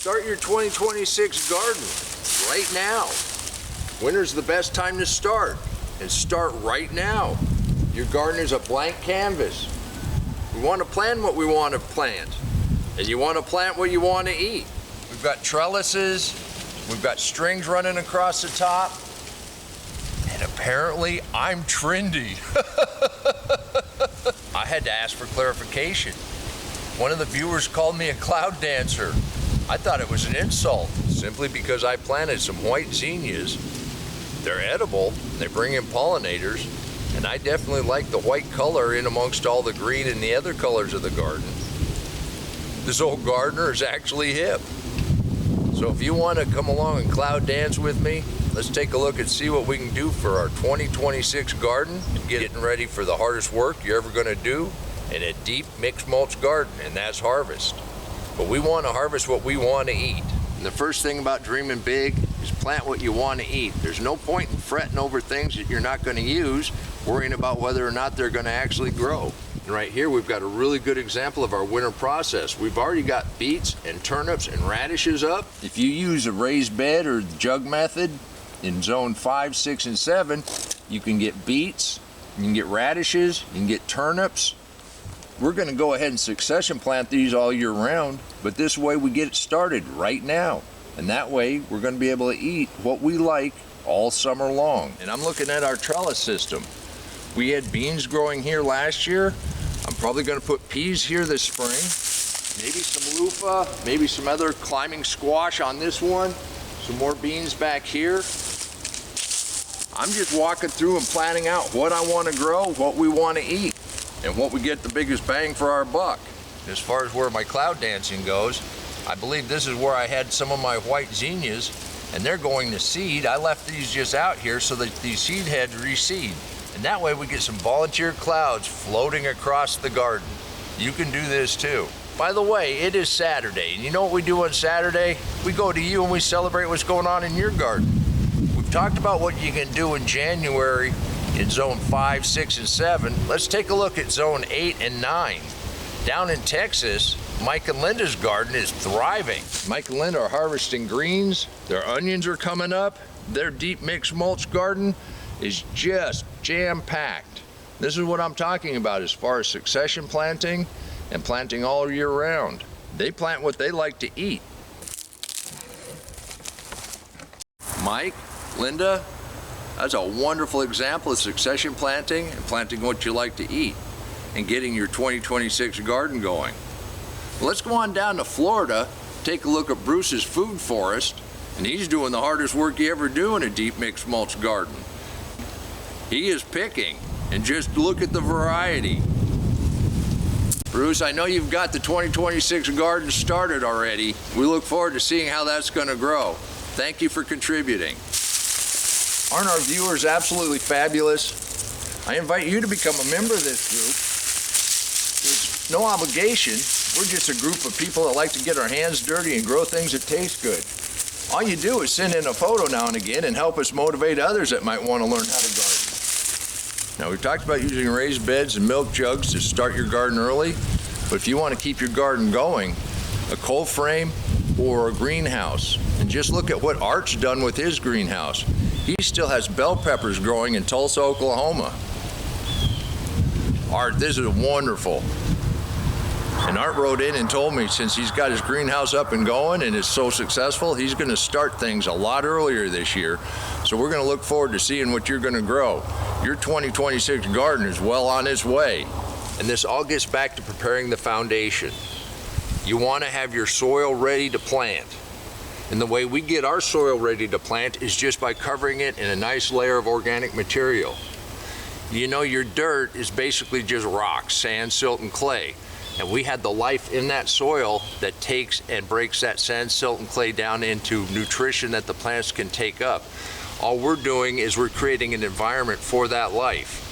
Start your 2026 garden right now. Winter's the best time to start, and start right now. Your garden is a blank canvas. We want to plan what we want to plant, and you want to plant what you want to eat. We've got trellises, we've got strings running across the top, and apparently I'm trendy. I had to ask for clarification. One of the viewers called me a cloud dancer. I thought it was an insult, simply because I planted some white zinnias. They're edible, they bring in pollinators, and I definitely like the white color in amongst all the green and the other colors of the garden. This old gardener is actually hip. So if you want to come along and cloud dance with me, let's take a look and see what we can do for our 2026 garden and getting ready for the hardest work you're ever going to do in a deep mixed mulch garden, and that's harvest. But we want to harvest what we want to eat. And the first thing about dreaming big is plant what you want to eat. There's no point in fretting over things that you're not going to use, worrying about whether or not they're going to actually grow. And right here we've got a really good example of our winter process. We've already got beets and turnips and radishes up. If you use a raised bed or the jug method in zone 5, 6, and 7, you can get beets, you can get radishes, you can get turnips. We're going to go ahead and succession plant these all year round, but this way we get it started right now. And that way we're going to be able to eat what we like all summer long. And I'm looking at our trellis system. We had beans growing here last year. I'm probably going to put peas here this spring. Maybe some loofah, maybe some other climbing squash on this one. Some more beans back here. I'm just walking through and planning out what I want to grow, what we want to eat, and what we get the biggest bang for our buck. As far as where my cloud dancing goes, I believe this is where I had some of my white zinnias, and they're going to seed. I left these just out here so that these seed heads reseed. And that way we get some volunteer clouds floating across the garden. You can do this too. By the way, it is Saturday, and you know what we do on Saturday? We go to you and we celebrate what's going on in your garden. We've talked about what you can do in January in zone 5, 6, and 7. Let's take a look at zone 8 and 9. Down in Texas, Mike and Linda's garden is thriving. Mike and Linda are harvesting greens. Their onions are coming up. Their deep mixed mulch garden is just jam-packed. This is what I'm talking about as far as succession planting and planting all year round. They plant what they like to eat. Mike, Linda, that's a wonderful example of succession planting and planting what you like to eat and getting your 2026 garden going. Well, let's go on down to Florida, take a look at Bruce's food forest, and he's doing the hardest work you ever do in a deep mixed mulch garden. He is picking, and just look at the variety. Bruce, I know you've got the 2026 garden started already. We look forward to seeing how that's going to grow. Thank you for contributing. Aren't our viewers absolutely fabulous? I invite you to become a member of this group. There's no obligation. We're just a group of people that like to get our hands dirty and grow things that taste good. All you do is send in a photo now and again and help us motivate others that might want to learn how to garden. Now, we've talked about using raised beds and milk jugs to start your garden early, but if you want to keep your garden going, a cold frame or a greenhouse. And just look at what Art's done with his greenhouse. He still has bell peppers growing in Tulsa, Oklahoma. Art, this is wonderful. And Art wrote in and told me since he's got his greenhouse up and going and is so successful, he's going to start things a lot earlier this year. So we're going to look forward to seeing what you're going to grow. Your 2026 garden is well on its way. And this all gets back to preparing the foundation. You want to have your soil ready to plant. And the way we get our soil ready to plant is just by covering it in a nice layer of organic material. You know, your dirt is basically just rock, sand, silt, and clay. And we had the life in that soil that takes and breaks that sand, silt, and clay down into nutrition that the plants can take up. All we're doing is we're creating an environment for that life.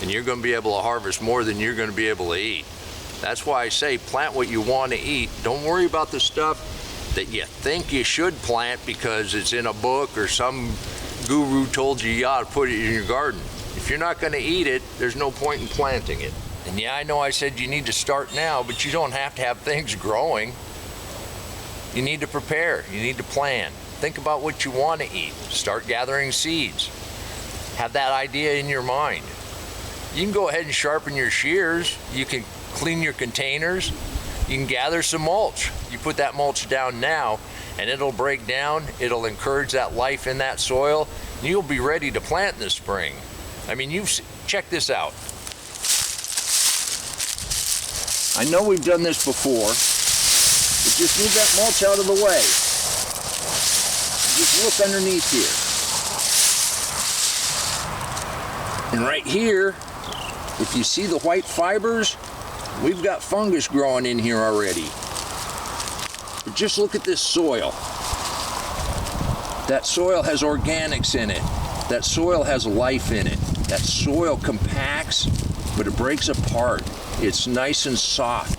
And you're going to be able to harvest more than you're going to be able to eat. That's why I say plant what you want to eat. Don't worry about the stuff that you think you should plant because it's in a book or some guru told you ought to put it in your garden. If you're not going to eat it, there's no point in planting it. And yeah, I know I said you need to start now, but you don't have to have things growing. You need to prepare. You need to plan. Think about what you want to eat. Start gathering seeds. Have that idea in your mind. You can go ahead and sharpen your shears. You can clean your containers. You can gather some mulch. You put that mulch down now and it'll break down. It'll encourage that life in that soil. And you'll be ready to plant in the spring. I mean, check this out. I know we've done this before, but just move that mulch out of the way. Just look underneath here. And right here, if you see the white fibers, we've got fungus growing in here already. But just look at this soil. That soil has organics in it. That soil has life in it. That soil compacts, but it breaks apart. It's nice and soft.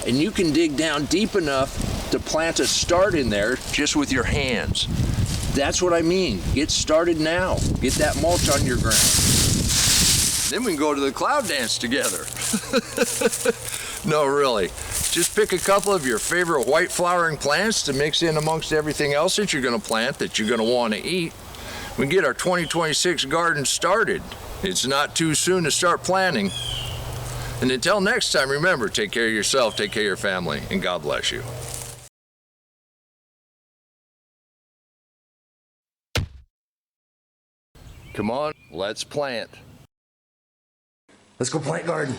And you can dig down deep enough to plant a start in there just with your hands. That's what I mean. Get started now. Get that mulch on your ground. Then we can go to the cloud dance together. No, really. Just pick a couple of your favorite white flowering plants to mix in amongst everything else that you're going to plant that you're going to want to eat. We can get our 2026 garden started. It's not too soon to start planting. And until next time, remember, take care of yourself, take care of your family, and God bless you. Come on, let's plant. Let's go plant garden.